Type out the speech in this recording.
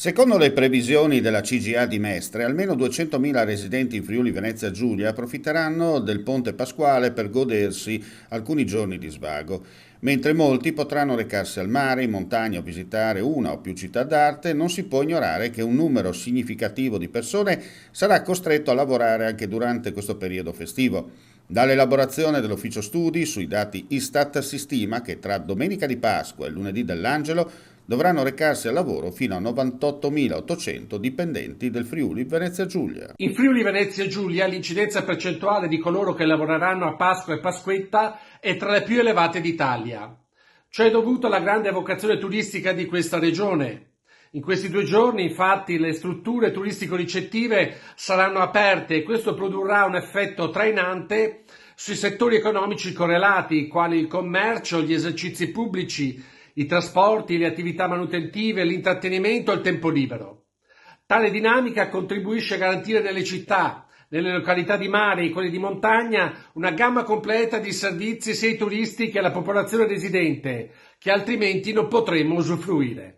Secondo le previsioni della CGA di Mestre, almeno 200.000 residenti in Friuli Venezia Giulia approfitteranno del Ponte Pasquale per godersi alcuni giorni di svago, mentre molti potranno recarsi al mare, in montagna o visitare una o più città d'arte. Non si può ignorare che un numero significativo di persone sarà costretto a lavorare anche durante questo periodo festivo. Dall'elaborazione dell'ufficio studi sui dati Istat si stima che tra domenica di Pasqua e lunedì dell'Angelo dovranno recarsi al lavoro fino a 98.800 dipendenti del Friuli Venezia Giulia. In Friuli Venezia Giulia l'incidenza percentuale di coloro che lavoreranno a Pasqua e Pasquetta è tra le più elevate d'Italia. Ciò è dovuto alla grande vocazione turistica di questa regione. In questi 2 giorni, infatti, le strutture turistico-ricettive saranno aperte e questo produrrà un effetto trainante sui settori economici correlati, quali il commercio, gli esercizi pubblici, i trasporti, le attività manutentive, l'intrattenimento e il tempo libero. Tale dinamica contribuisce a garantire nelle città, nelle località di mare e quelle di montagna una gamma completa di servizi sia ai turisti che alla popolazione residente, che altrimenti non potremmo usufruire.